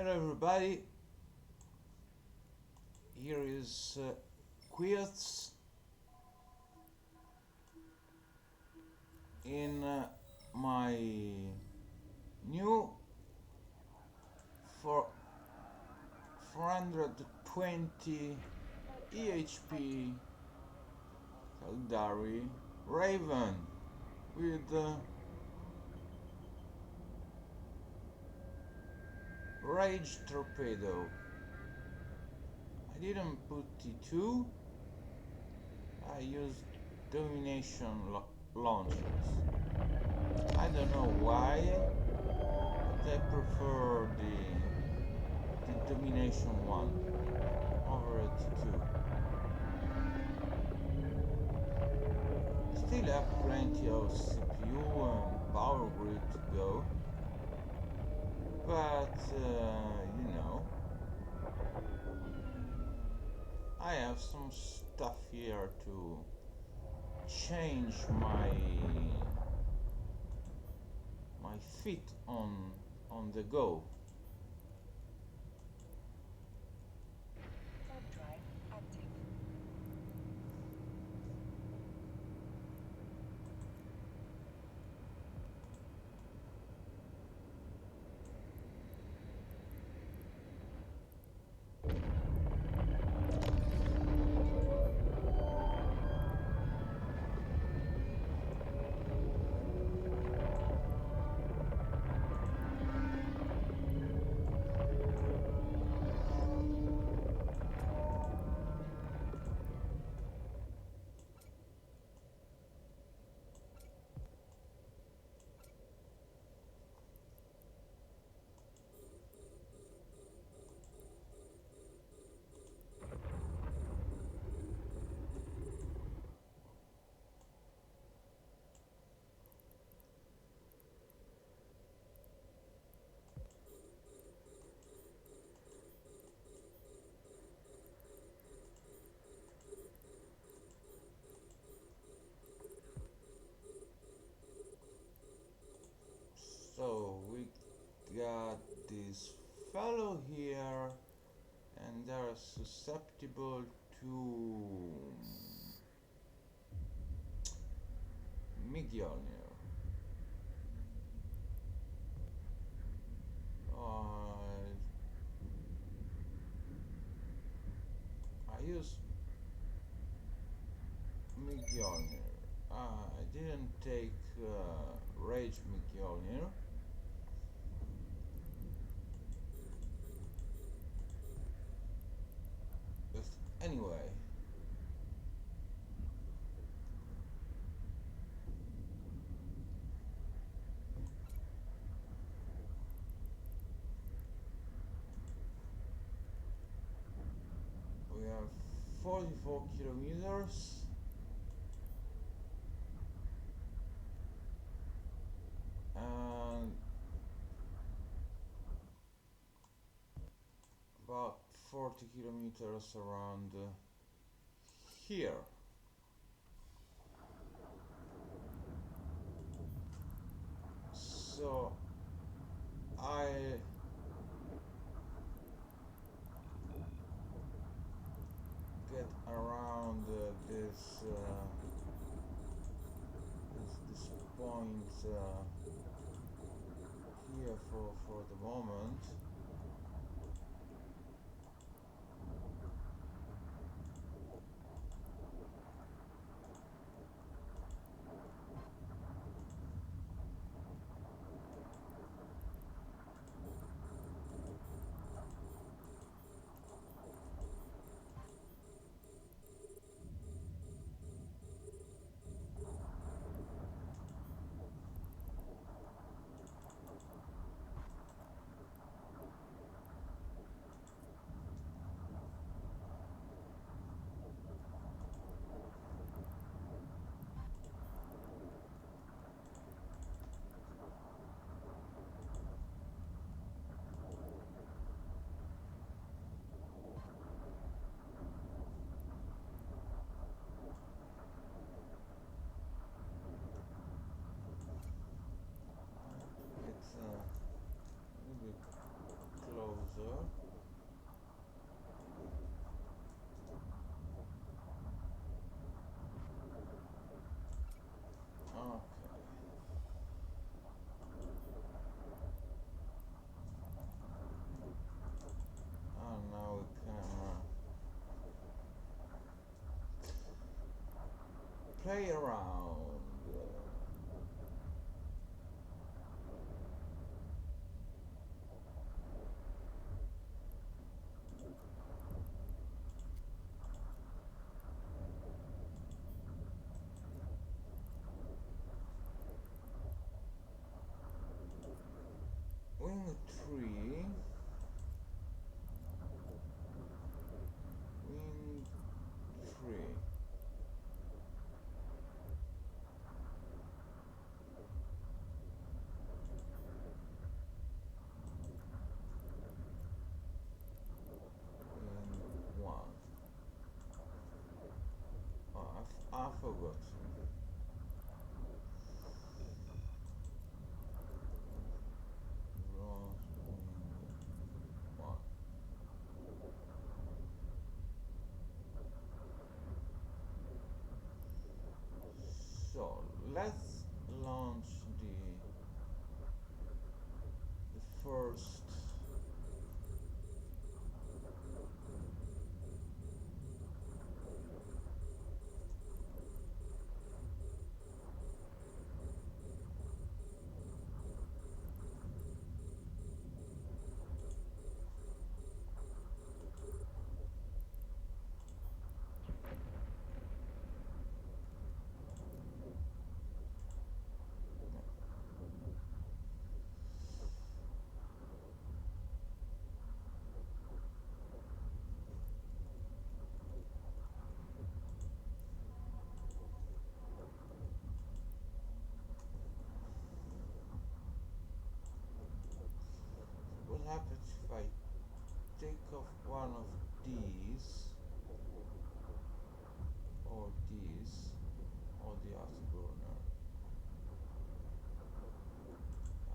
Hello everybody, here is Quiz in my new 420 EHP Caldari Raven with Rage Torpedo. I didn't put T2, I used Domination launchers. I don't know why, but I prefer the Domination one over a T2. Still have plenty of CPU and power grid to go, but you know, I have some stuff here to change my feet on the go. Warp drive active. So we got this fellow here, and they're susceptible to Mjolnir. I use Mjolnir. I didn't take Rage Mjolnir. But anyway, we have 44 kilometers. And about 40 kilometers around here. So I get around this point here for the moment. play around. Wing 3. Wing 3. Wing 1. Oh, I forgot. Bronze wing 1. So let's launch the first. What happens if I take off one of these or these or the afterburner?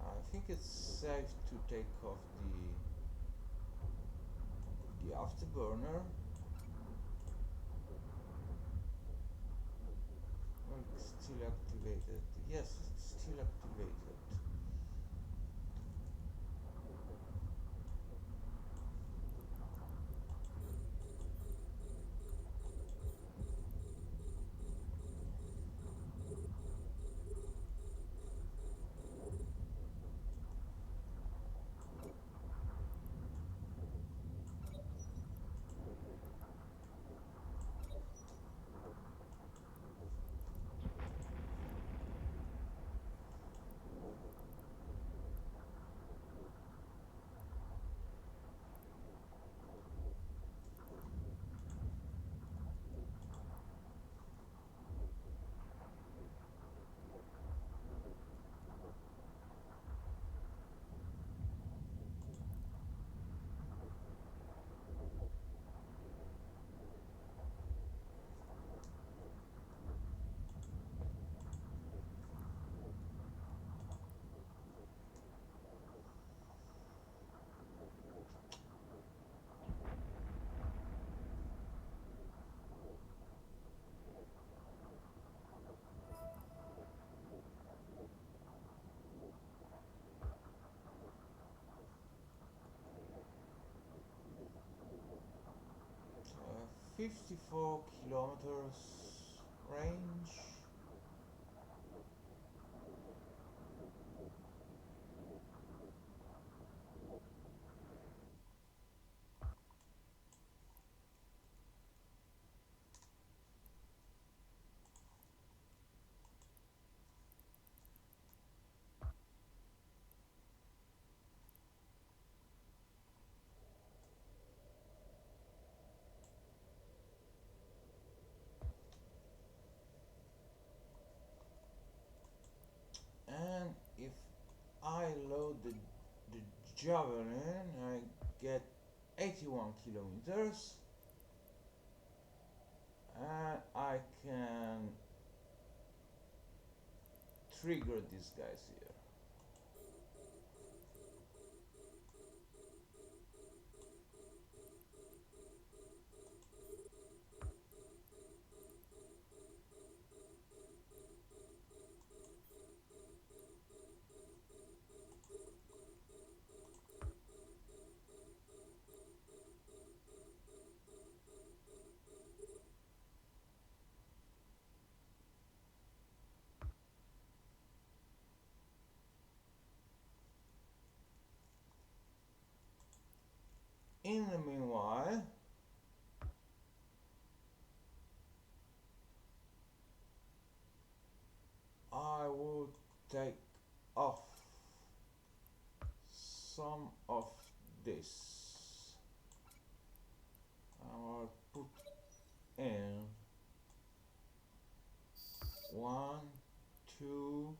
I think it's safe to take off the afterburner. Well, it's still activated. Yes, it's still activated. Uh, 54 kilometers range. And if I load the Javelin, I get 81 kilometers, and I can trigger these guys here. In the meanwhile, I will take off some of this. I will put in 1, 2,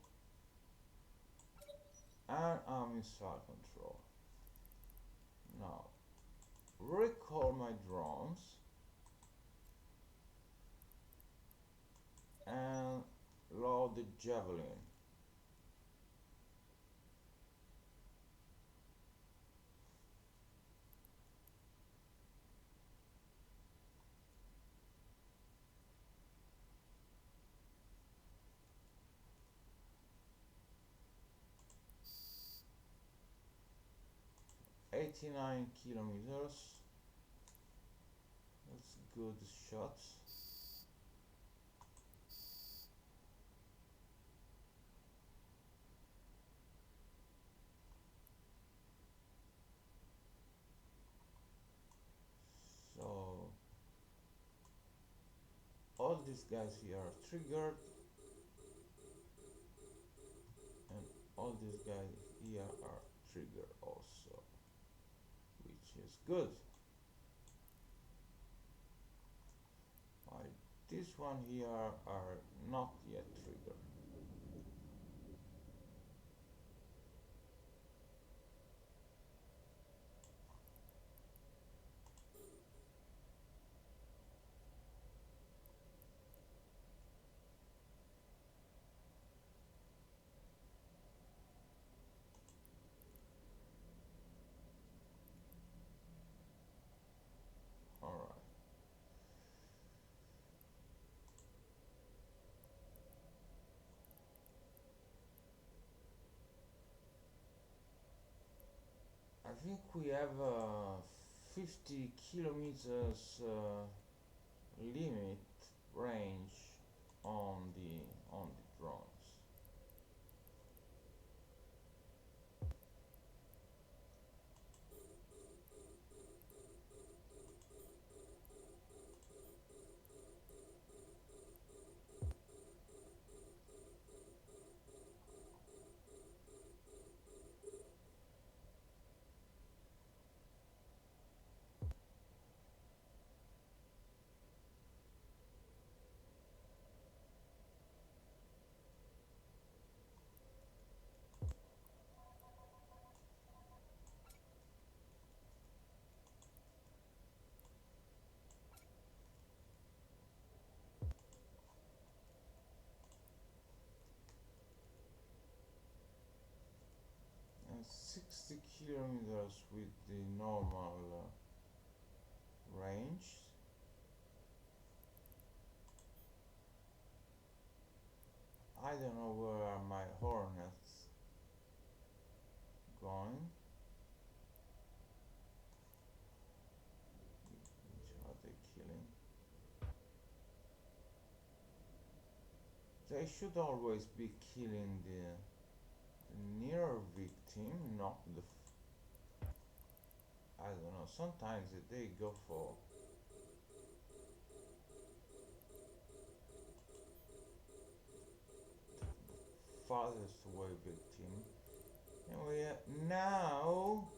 and I'm in style control. Now, recall my drones and load the javelin. .89 kilometers. That's a good shot. So all these guys here are triggered, and all these guys here are triggered also, which is good. While this one here are not yet triggered. Alright. I think we have a 50 kilometers limit range on the drones. And 60 kilometers with the normal range. I don't know where are my hornets going. Which are they killing? They should always be killing the near victim, not the I don't know, sometimes they go for the farthest away victim. Anyway, now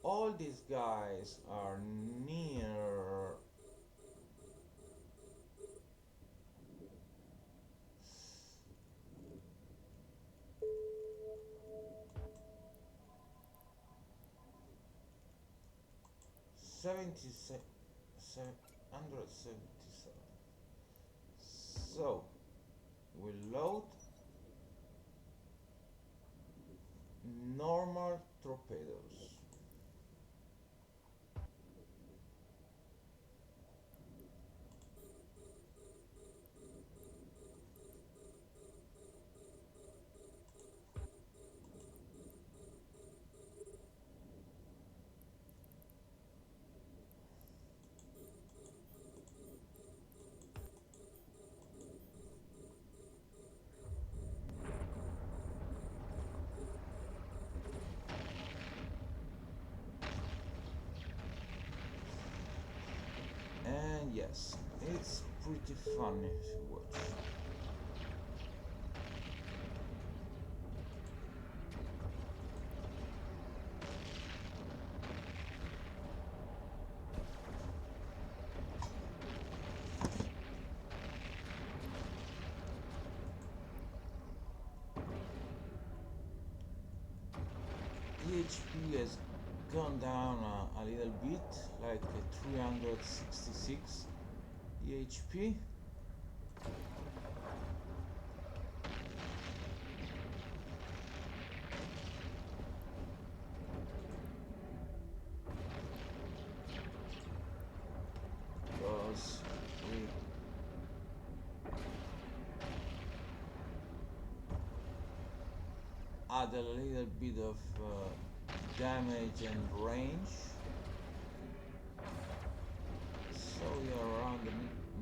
all these guys are near $77. So we load normal torpedoes. Yes, it's pretty funny to watch. EHP has gone down a little bit, like 366 EHP. Because we add a little bit of damage and range, so we are around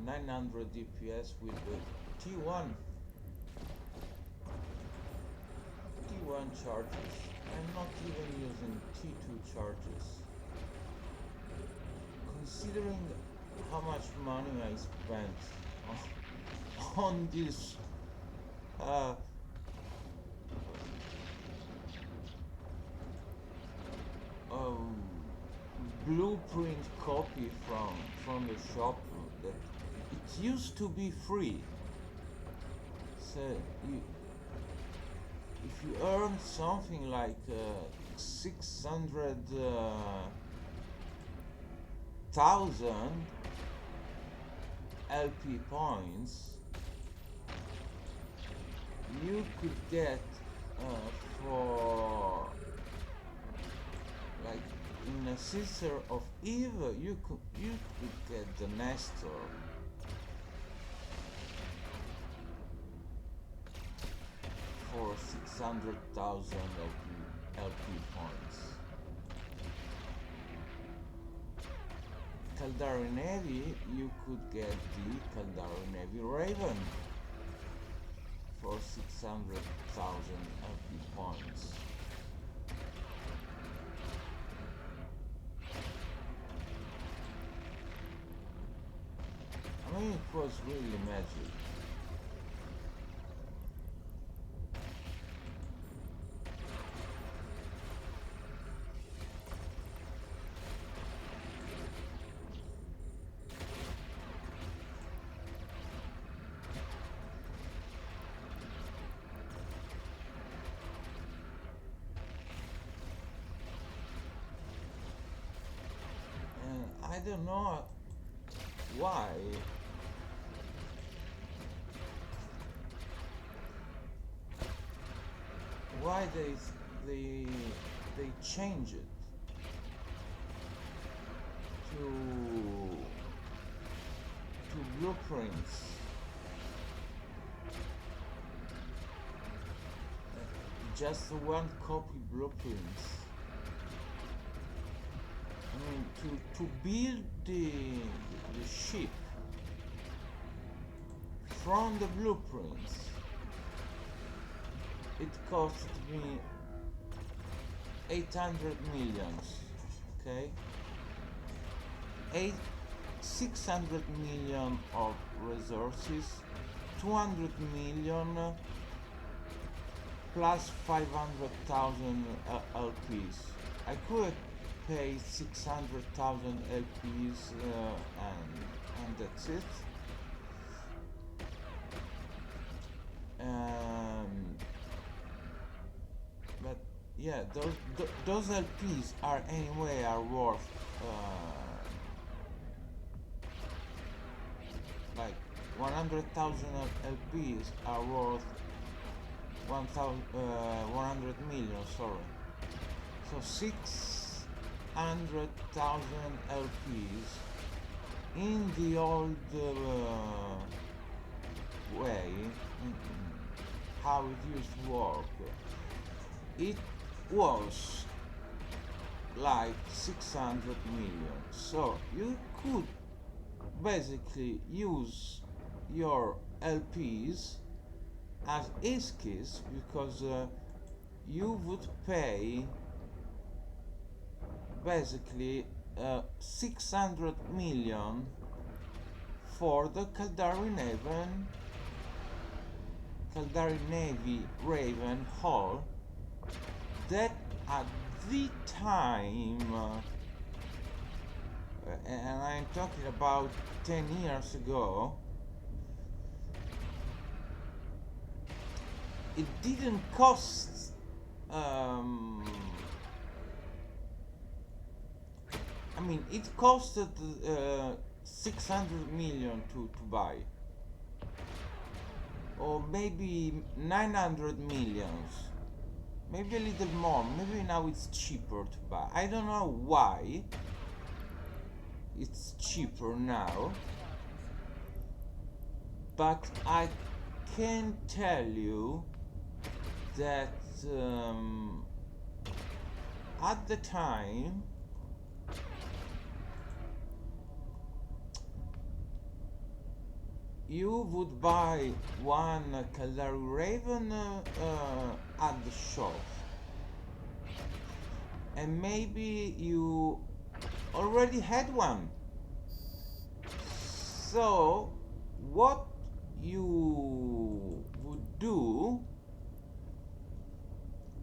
900 DPS with the T1 charges. I'm not even using T2 charges. Considering how much money I spent on this blueprint copy from the shop, that it used to be free. So if you earn something like 600,000 LP points, you could get for, like, in a Sister of Eve, you could get the Nestor for 600,000 LP points. Caldari Navy, you could get the Caldari Navy Raven for 600,000 LP points. I mean, it was really magic. And I don't know why they change it to blueprints. Just one copy blueprints. I mean, to build the ship from the blueprints, it cost me 800 millions, okay? 600 million of resources, 200 million plus 500,000 LPs. I could pay 600,000 LPs and that's it. But yeah, those LPs are worth like 100,000 LPs are worth 100 million. Sorry, so 600,000 LPs in the old way, how it used to work, it was like 600 million. So you could basically use your LPs as ISKs, because you would pay basically 600 million for the Caldari Navy Raven hull that at the time, and I'm talking about 10 years ago, it didn't cost I mean, it costed 600 million to buy, or maybe 900 millions, maybe a little more. Maybe now it's cheaper to buy. I don't know why it's cheaper now, but I can tell you that at the time you would buy one Caldari Raven at the shop, and maybe you already had one. So what you would do,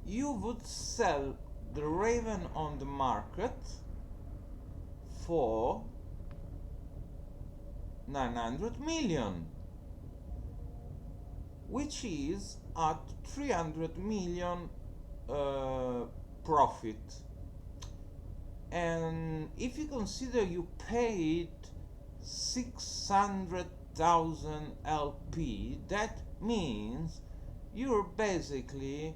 you would sell the Raven on the market for 900 million, which is at 300 million profit. And if you consider you paid 600,000 LP, that means you're basically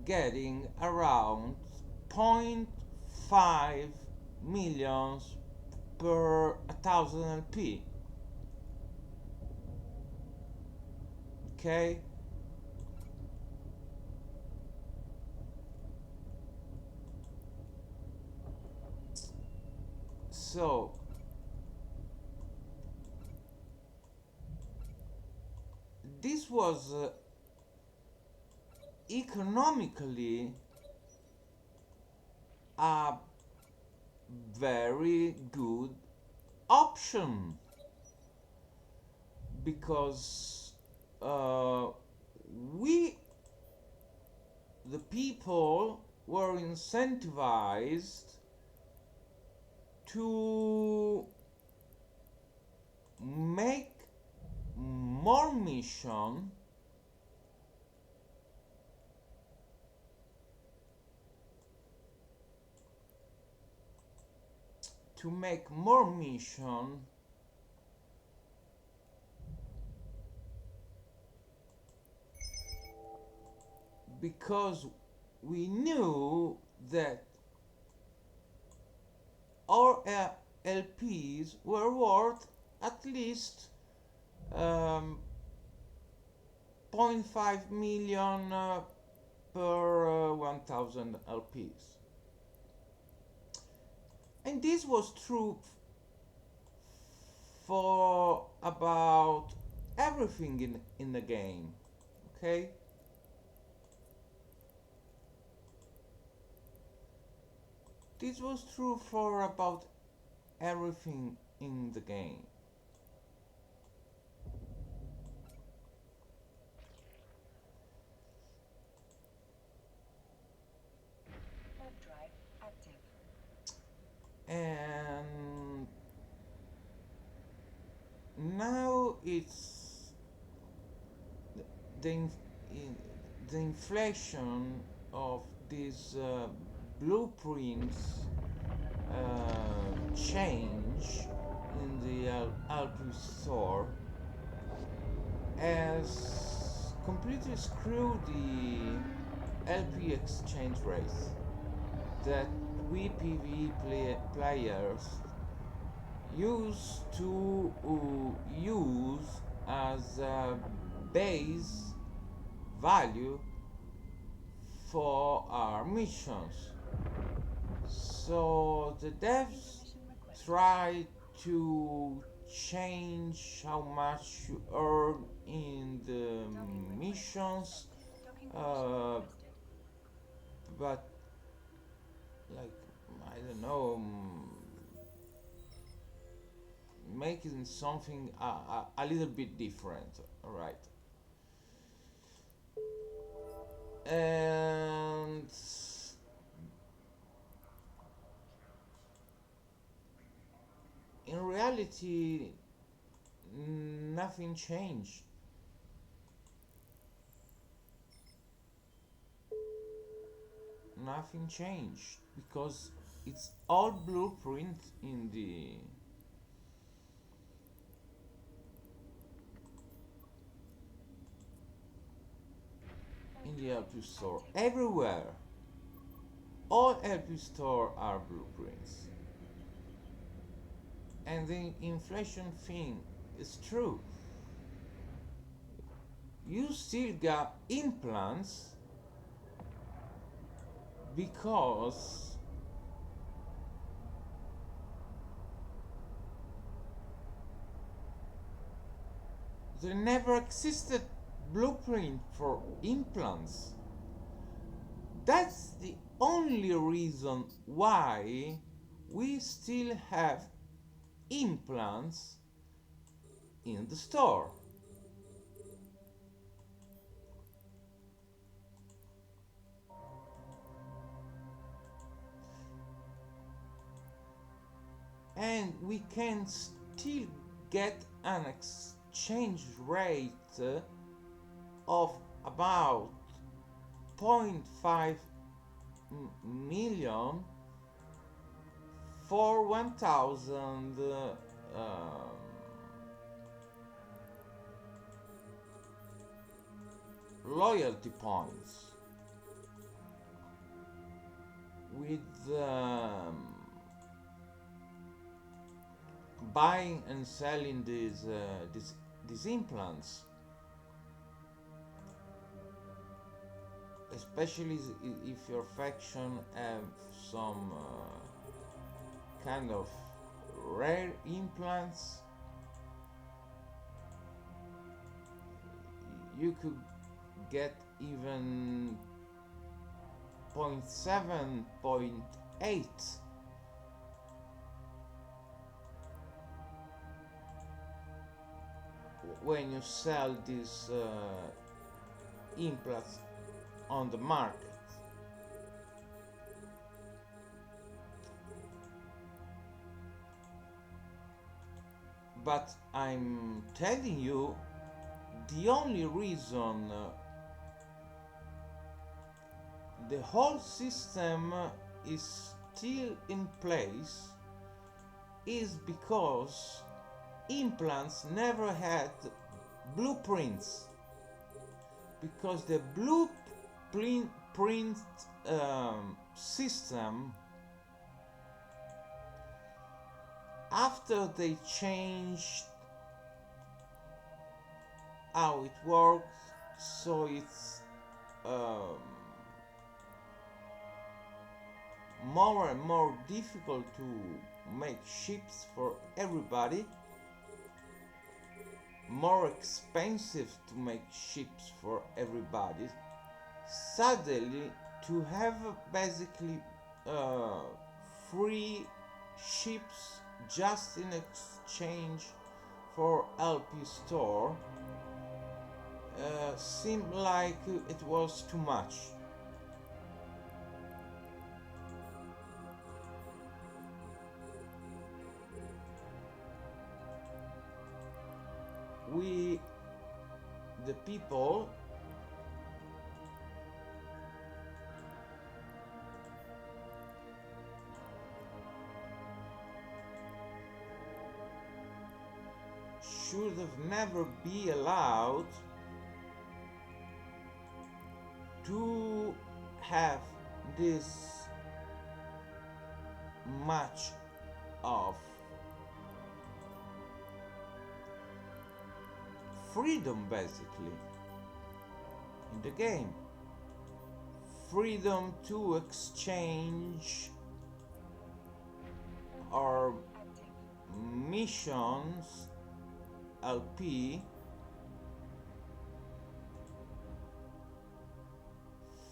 getting around 0.5 millions per 1000 LP. Okay? So this was economically a very good option, because we, the people, were incentivized to make more mission because we knew that our LPs were worth at least 0.5 million per 1000 LPs. And this was true for about everything in the game, okay? This was true for about everything in the game. And now it's the inflation of these blueprints change in the LP store has completely screwed the LP exchange rate that we PvE players used to use as a base value for our missions. So the devs try to change how much you earn in the missions, but like, I don't know, making something a little bit different, right? And in reality, nothing changed. Nothing changed because it's all blueprint in the LP store everywhere. All LP store are blueprints, and the inflation thing is true. You still got implants because there never existed blueprint for implants. That's the only reason why we still have implants in the store. And we can still get an exchange rate of about 0.5 million for 1000 loyalty points with buying and selling these implants, especially if your faction have some kind of rare implants. You could get even 0.7, 0.8 when you sell these implants on the market. But I'm telling you, the only reason the whole system is still in place is because implants never had blueprints, because the blueprint system, after they changed how it works, so it's more and more difficult to make ships for everybody, more expensive to make ships for everybody. Suddenly, to have basically free ships just in exchange for LP store seemed like it was too much. We, the people, should have never be allowed to have this much of freedom, basically, in the game. Freedom to exchange our missions LP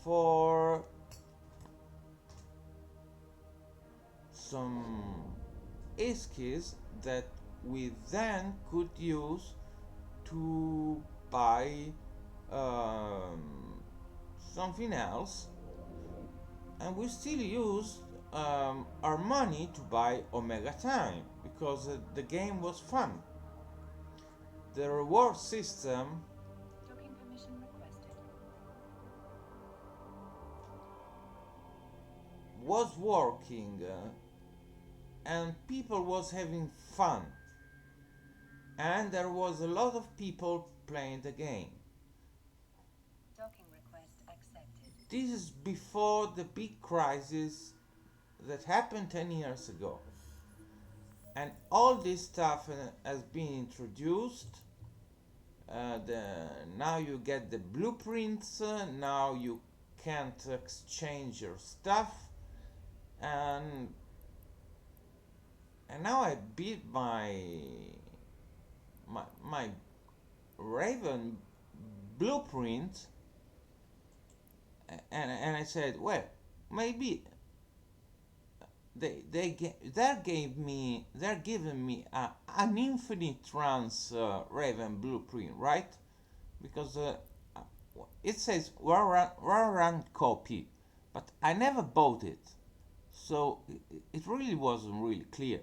for some ISKs that we then could use to buy something else, and we still use our money to buy Omega Time because the game was fun. The reward system Docking permission requested. was working, and people was having fun, and there was a lot of people playing the game. Docking request accepted. This is before the big crisis that happened 10 years ago, and all this stuff has been introduced. Now you get the blueprints, now you can't exchange your stuff, and now I beat my Raven blueprint, and I said, well, maybe they're giving me an infinite trans Raven blueprint, right? Because it says run copy, but I never bought it, so it really wasn't really clear.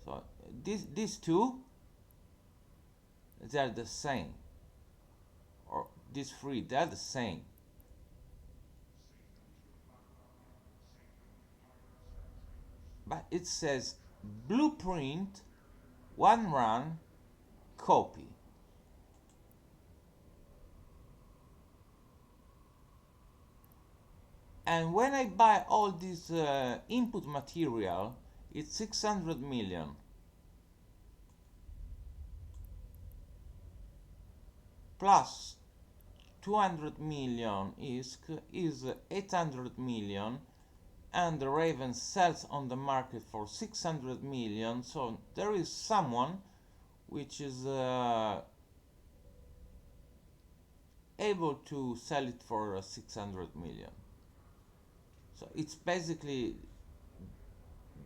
So these two, they're the same, or these three, they're the same. But it says blueprint, one run, copy. And when I buy all this input material, it's 600 million. Plus 200 million ISK is 800 million, and the Raven sells on the market for 600 million, so there is someone which is able to sell it for 600 million. So it's basically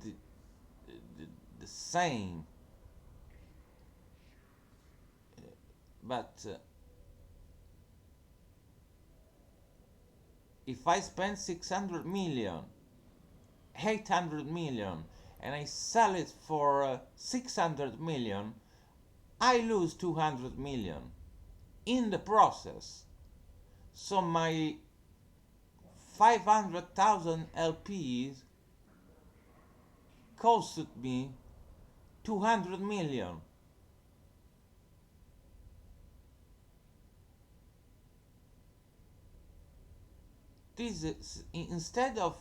the, the same, but if I spend 600 million, 800 million, and I sell it for 600 million, I lose 200 million in the process. So my 500,000 LPs costed me 200 million. This is, instead of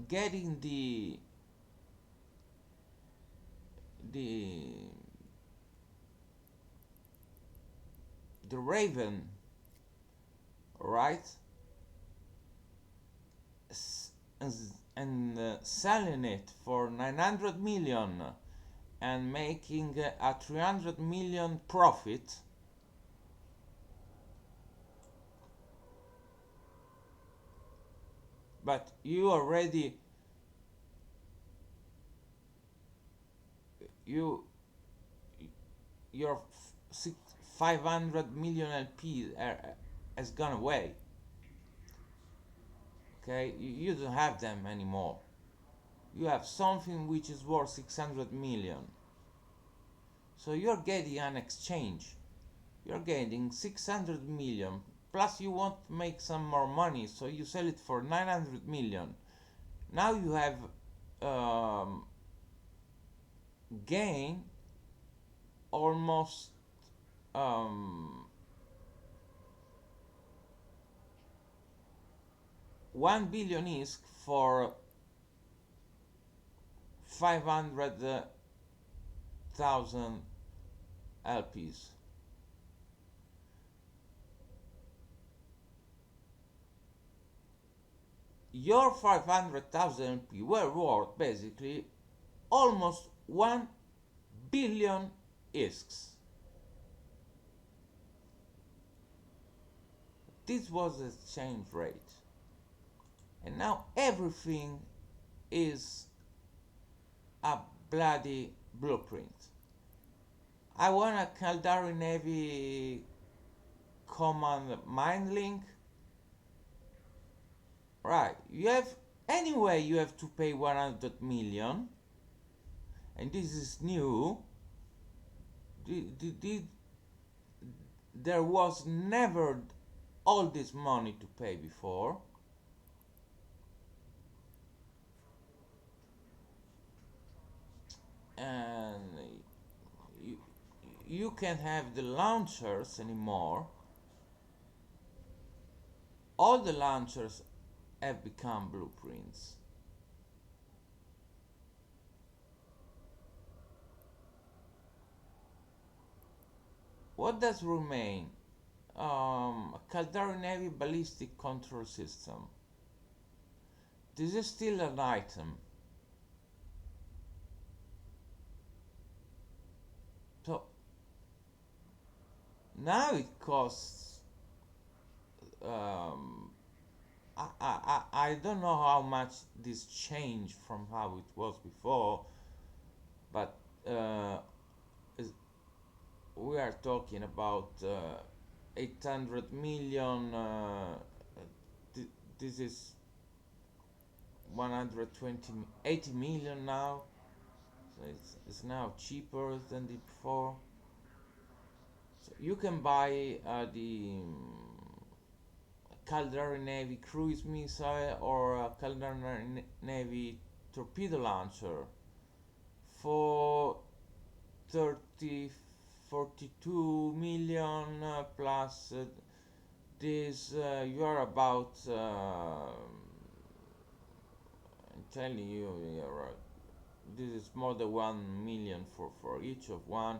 getting the Raven, right, and selling it for 900 million and making a 300 million profit, but you already your 500 million LP has gone away. Okay, you don't have them anymore. You have something which is worth 600 million. So you're getting an exchange. You're getting 600 million, plus you want to make some more money, so you sell it for 900 million. Now you have gain almost 1 billion ISK for 500,000 LPs. Your 500,000 LP were worth basically almost 1 billion ISKs. This was the exchange rate. And now everything is a bloody blueprint. I want a Caldari Navy command mind link. Right, you have anyway you have to pay 100 million, and this is new. There was never all this money to pay before. And you, you can't have the launchers anymore. All the launchers have become blueprints. What does remain? Caldari Navy ballistic control system. This is still an item. So now it costs. I don't know how much this changed from how it was before, but we are talking about 800 million. This is 120, 80 million now. So it's now cheaper than the before. So you can buy the Caldari Navy cruise missile or Caldari Navy torpedo launcher for 30, 42 million plus this. You are about. I'm telling you, this is more than 1 million for each of one.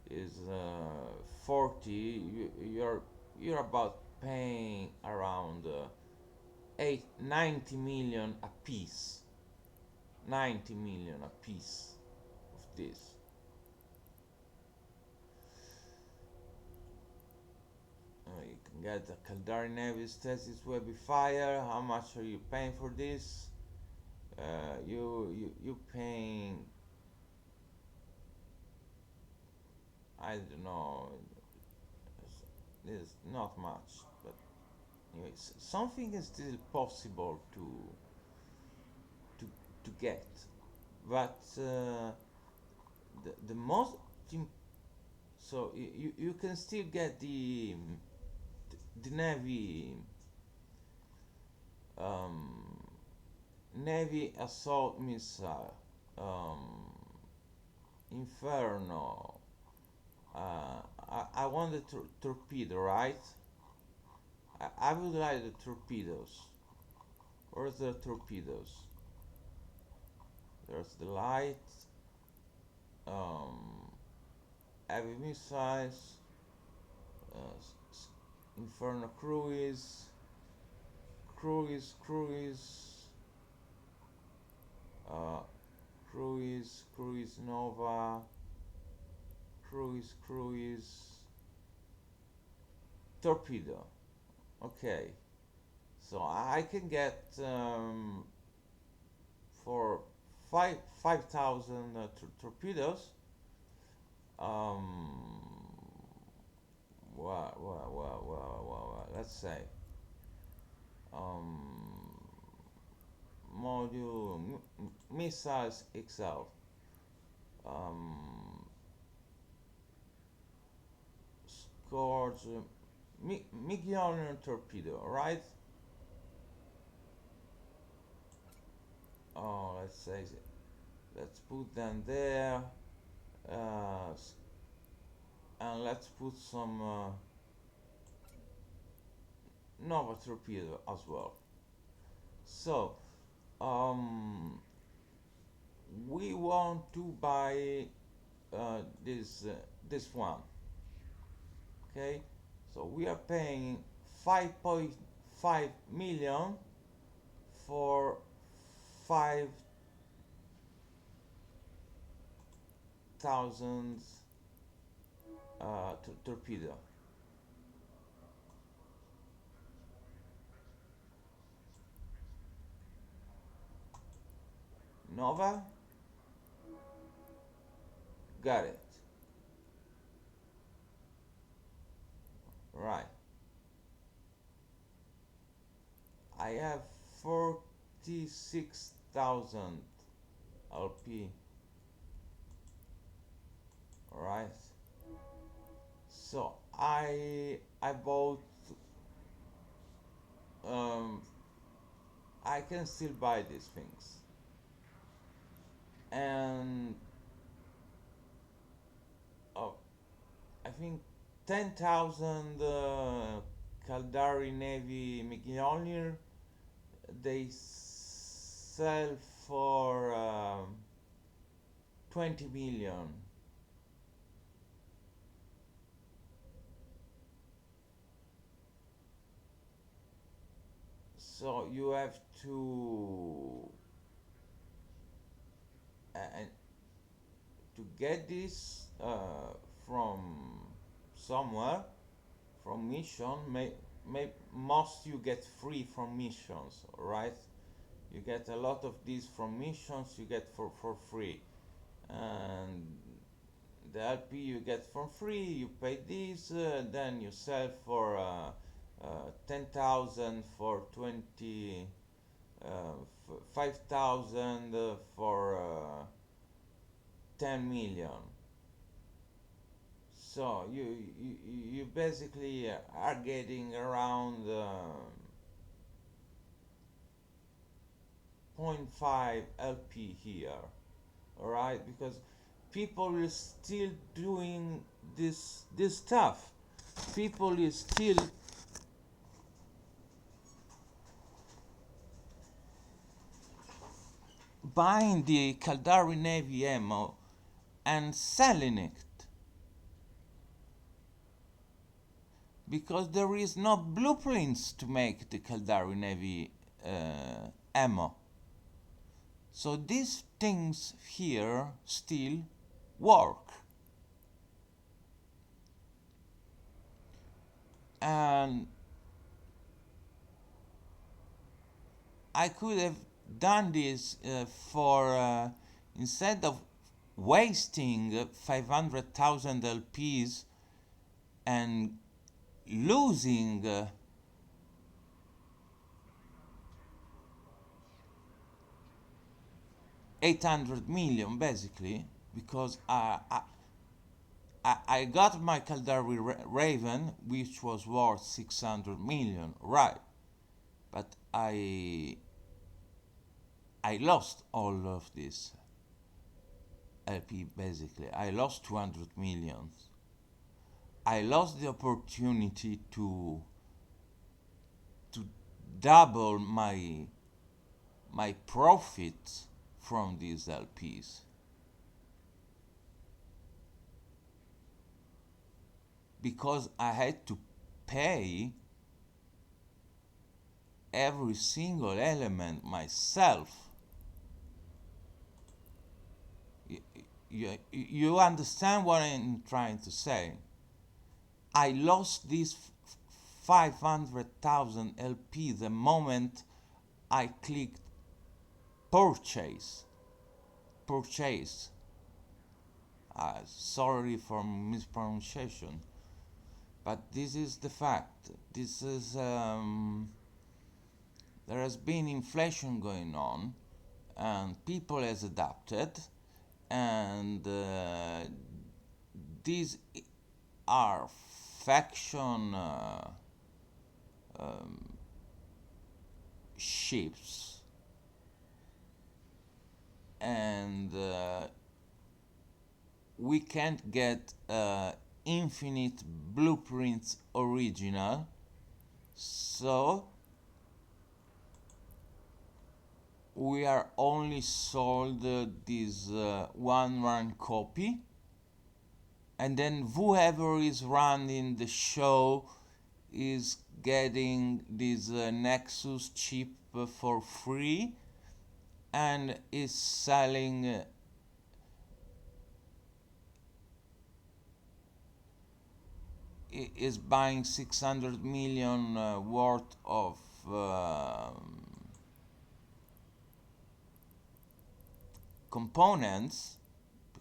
Is 40. You're about paying around 90 million a piece. 90 million a piece of this. You can get the Caldari Navy Stasis Webby Fire. How much are you paying for this? You paying, I don't know, it's not much, but anyways, something is still possible to get, but the most so you can still get the Navy Navy assault missile, Inferno. I want the torpedo, right? I would like the torpedoes. Where's the torpedoes? There's the light, heavy missiles, Inferno cruise, cruise Nova, cruise, torpedo. Okay, so I can get for 5,000 torpedoes. Well, let's say module missiles XL, Scourge, Million torpedo, right? Oh, let's say, let's put them there, and let's put some Nova torpedo as well. So we want to buy this one. Okay, so we are paying 5.5 million for 5,000 torpedo. Nova, Got it. Right. I have 46,000 LP. Right. So I bought um I can still buy these things. And oh, I think 10,000 Caldari Navy Mjolnir, they sell for 20 million. So you have uh, to get this from somewhere, from mission. Most you get free from missions, right? You get a lot of these from missions, you get for free. And the LP you get for free, you pay this, then you sell for 10,000, for 20, 5,000, for 10 million. So you basically are getting around zero point 0.5 LP here, alright? Because people is still doing this stuff. People is still buying the Caldari Navy ammo and selling it because there is no blueprints to make the Caldari Navy ammo. So these things here still work. And I could have done this for instead of wasting 500,000 LPs and losing 800 million basically, because I got my Caldari Raven, which was worth 600 million, right? But I lost all of this LP basically. I lost 200 millions. I lost the opportunity to double my profit from these LPs. Because I had to pay every single element myself. You understand what I'm trying to say? I lost these 500,000 LP the moment I clicked purchase. Purchase. Sorry for mispronunciation, but this is the fact. This is there has been inflation going on, and people has adapted, and these are faction ships, and we can't get infinite blueprints original, so we are only sold this one run copy, and then whoever is running the show is getting this Nexus chip for free and is selling is buying 600 million worth of components,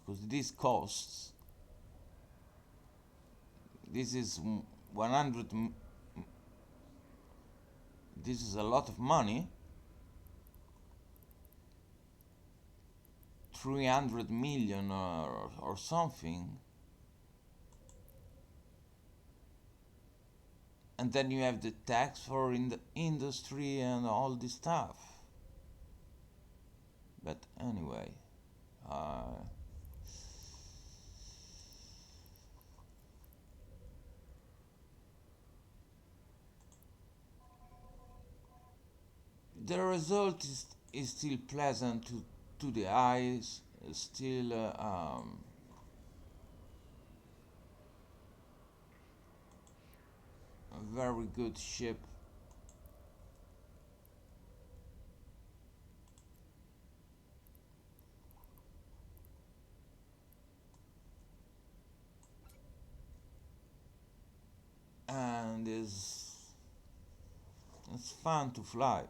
because this costs, this is 100, this is a lot of money, 300 million or something. And then you have the tax for in the industry and all this stuff. But anyway, the result is still pleasant to the eyes, still a very good ship. And it's fun to fly.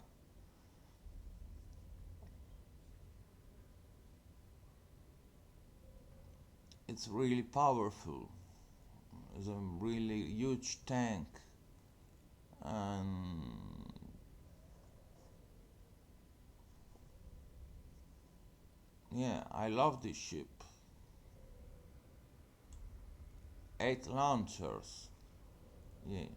It's really powerful. It's a really huge tank, and yeah, I love this ship. 8 launchers. Yeah.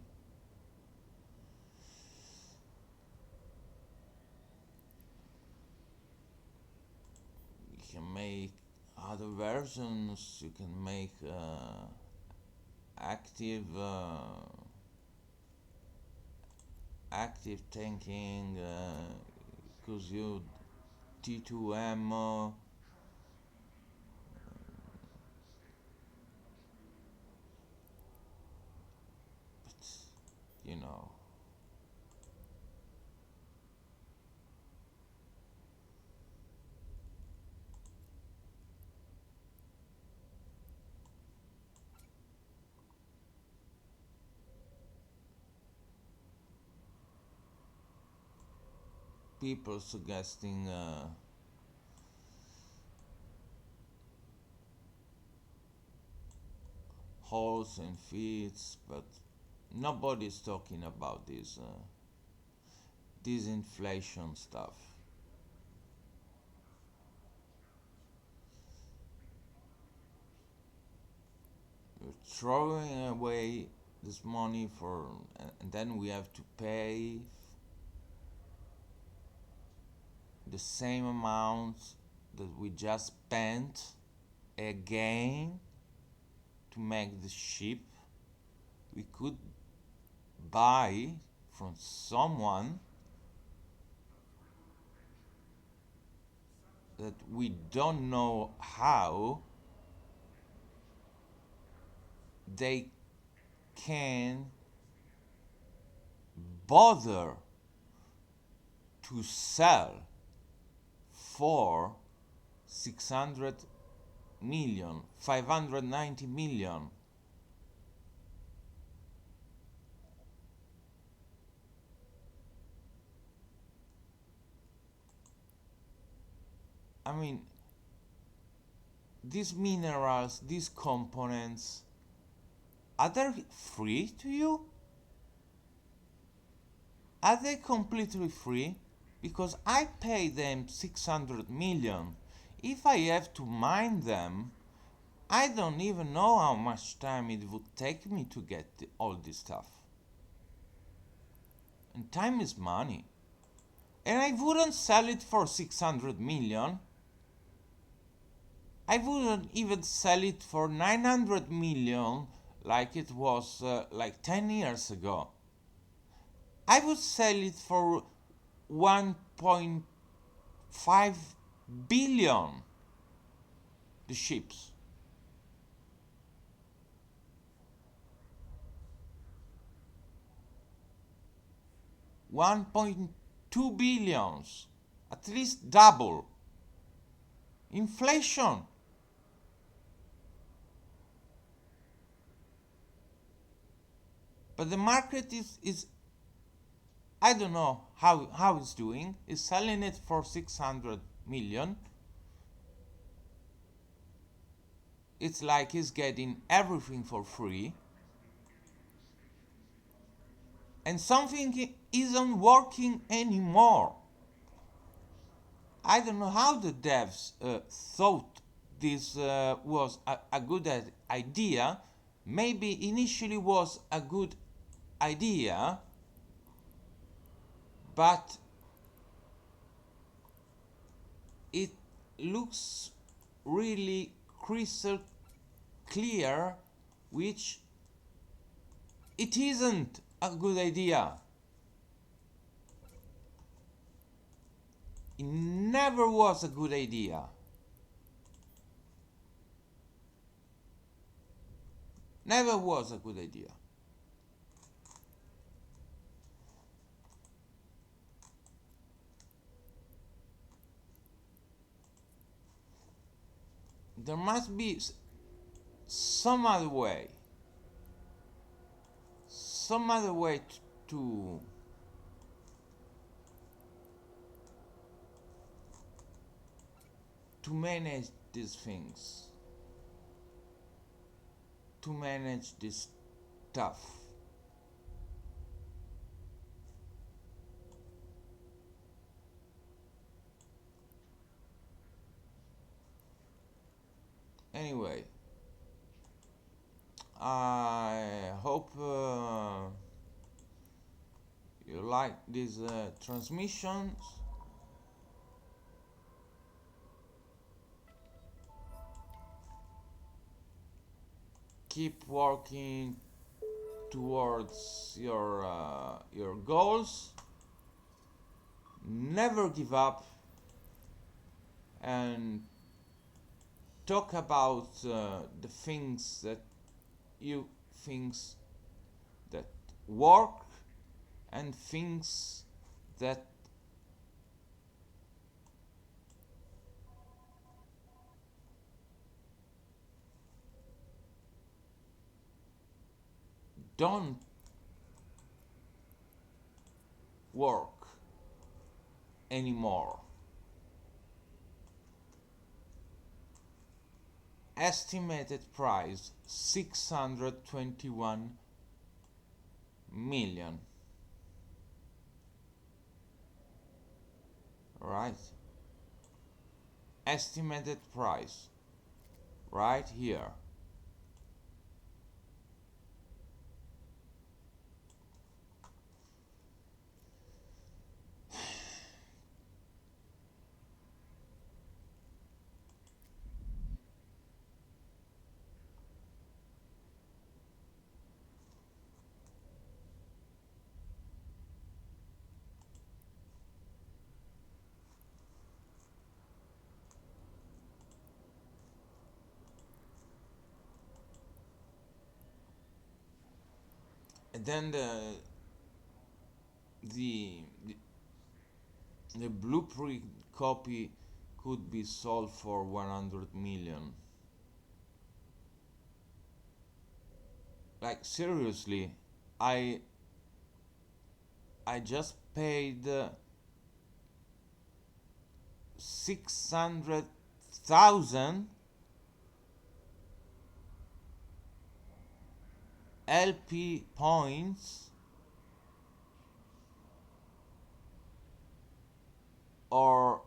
You can make other versions. You can make active active tanking, because you T2 ammo. But you know, people suggesting holes and feeds, but nobody's talking about this inflation stuff. We're throwing away this money for, and then we have to pay the same amount that we just spent again to make the ship. We could buy from someone that we don't know how they can bother to sell for 600 million, 590 million. I mean, these minerals, these components, are they free to you? Are they completely free? Because I pay them 600 million. If I have to mine them, I don't even know how much time it would take me to get all this stuff. And time is money. And I wouldn't sell it for 600 million. I wouldn't even sell it for 900 million like it was like 10 years ago. I would sell it for 1.5 billion, the ships. 1.2 billions, at least double. Inflation. But the market is I don't know how it's doing. It's selling it for 600 million. it's like he's getting everything for free, and something isn't working anymore. I don't know how the devs thought this was a good idea. Maybe initially was a good idea, but it looks really crystal clear, which it isn't a good idea. It never was a good idea. Never was a good idea. There must be some other way. Some other way to to manage these things, to manage this stuff. Anyway, I hope you like these transmissions. Keep working towards your goals. Never give up, and talk about the things that you things that work and things that don't work anymore. Estimated price 621 million. Right? Estimated price right here. And then the the, the blueprint copy could be sold for 100 million. Like seriously, I just paid 600,000 LP points or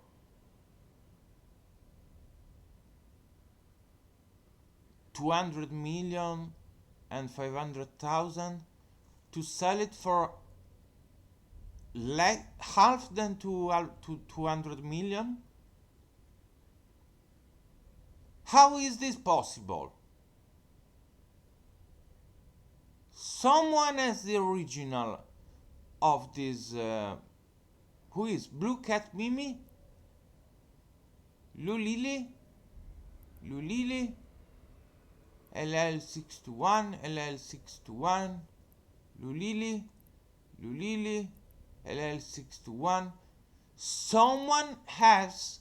200 million and 500,000 to sell it for half than to 200 million. How is this possible? Someone has the original of this. Who is Blue Cat Mimi? Lulili? Lulili? LL621, LL621, Lulili, Lulili, LL621. Someone has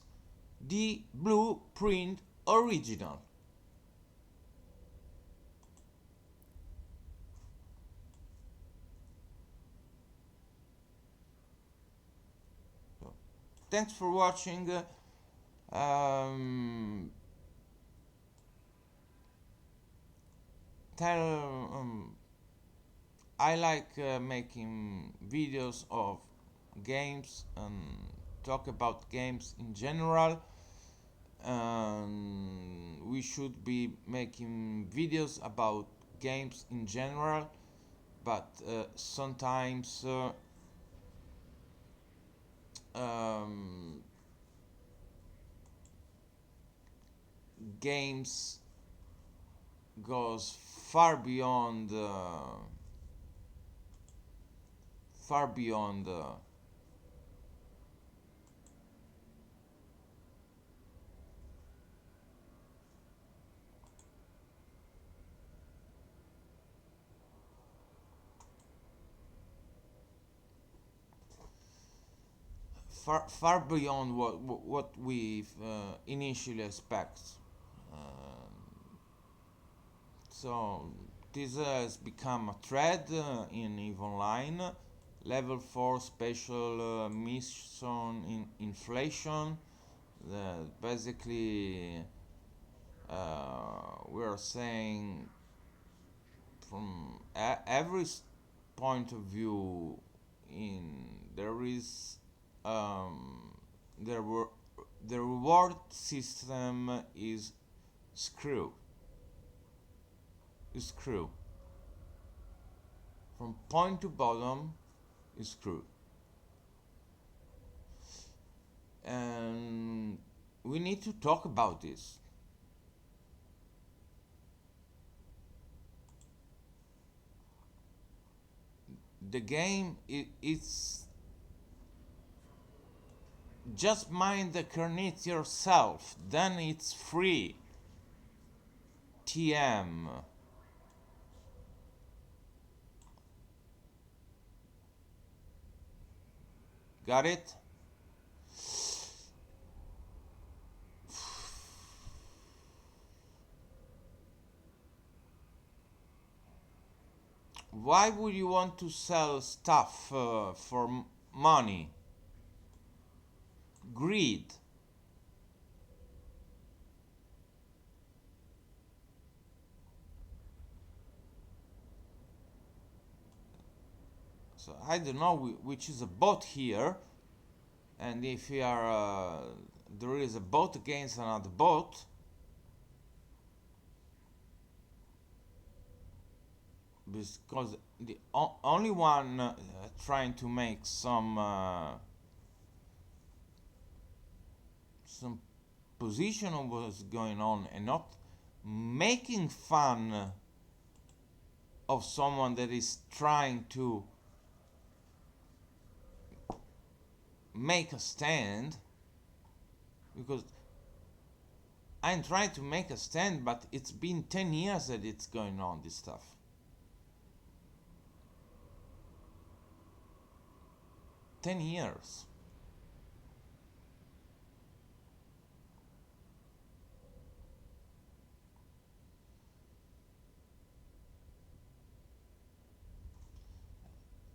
the blueprint original. So, thanks for watching. tell I like making videos of games and talk about games in general. We should be making videos about games in general, but sometimes um, games goes far beyond far beyond what we initially expect. So this has become a trend in EVE Online. Level 4 special mission in inflation. Basically, we're saying from every point of view, in there is um, there were the reward system is screw screw from point to bottom is screw, and we need to talk about this. The game it's just mind the Kernet yourself, then it's free. TM. Got it? Why would you want to sell stuff for money? Greed. So I don't know which is a bot here, and if we are there is a bot against another bot, because the only one trying to make some position of what's going on and not making fun of someone that is trying to make a stand, because I'm trying to make a stand, but it's been 10 years that it's going on, this stuff. 10 years.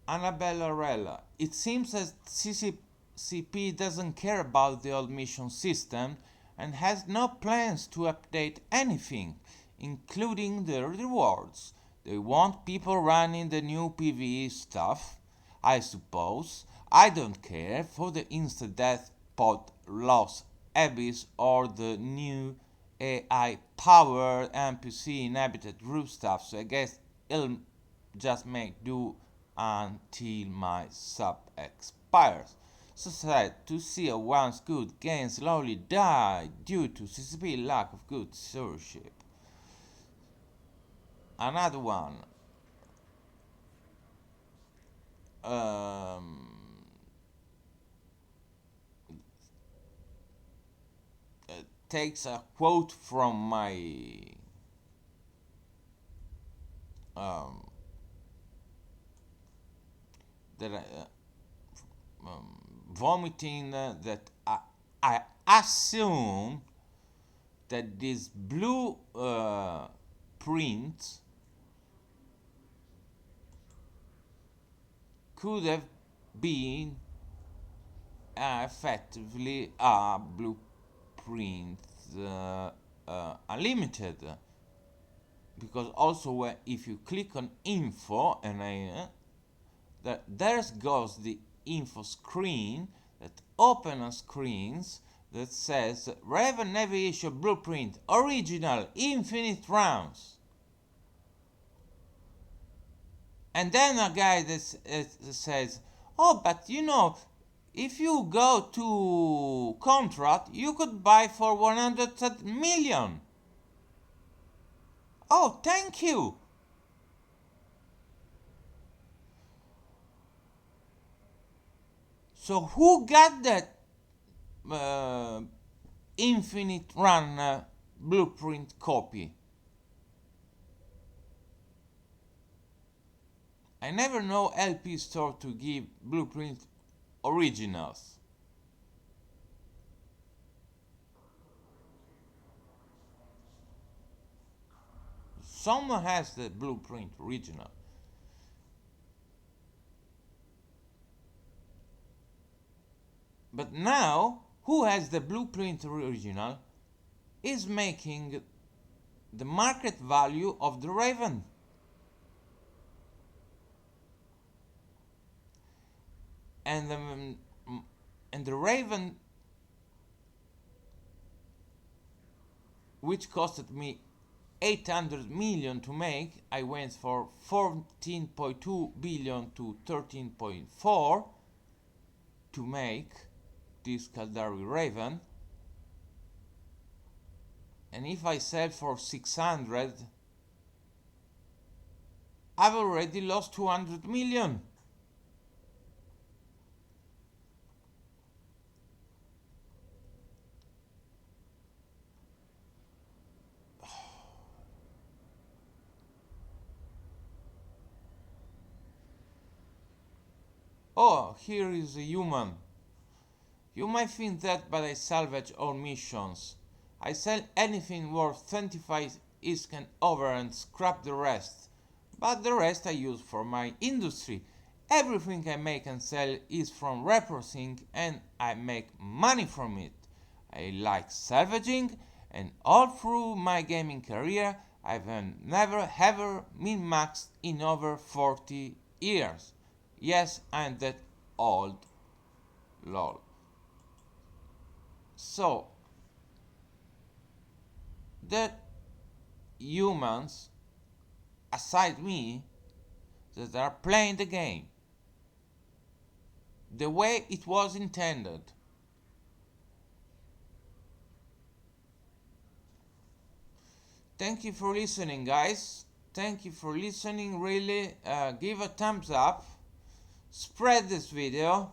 Annabella Rella. It seems that CCP doesn't care about the old mission system and has no plans to update anything, including the rewards. They want people running the new PvE stuff, I suppose. I don't care for the instant death pod loss abyss or the new AI powered NPC inhabited roof stuff, so I guess it'll just make do until my sub expires. So sad to see a once good game slowly die due to CCP lack of good stewardship. Another one. Um, Takes a quote from my um, that vomiting that I assume that this blue print could have been effectively a blueprint unlimited. because also if you click on info and there goes the info screen that open on screens that says Raven Navigation Blueprint Original Infinite Rounds. And then a guy that says, oh, but you know, if you go to contract, you could buy for 100 million. Oh, thank you. So who got that infinite run blueprint copy? I never know LP store to give blueprint originals. Someone has the blueprint original. But now, who has the blueprint original is making the market value of the Raven. And the Raven, which costed me 800 million to make, I went for 14.2 billion to 13.4 to make this Caldari Raven. And if I sell for 600, I've already lost 200 million. Oh, here is a human. You might think that, but I salvage all missions. I sell anything worth 25 ISK and over and scrap the rest. But the rest I use for my industry. Everything I make and sell is from reprocessing and I make money from it. I like salvaging, and all through my gaming career I've never ever min-maxed in over 40 years. Yes, I'm that old. Lol. So, the humans, aside me, that are playing the game the way it was intended. Thank you for listening, guys. Thank you for listening. Really, give a thumbs up, spread this video,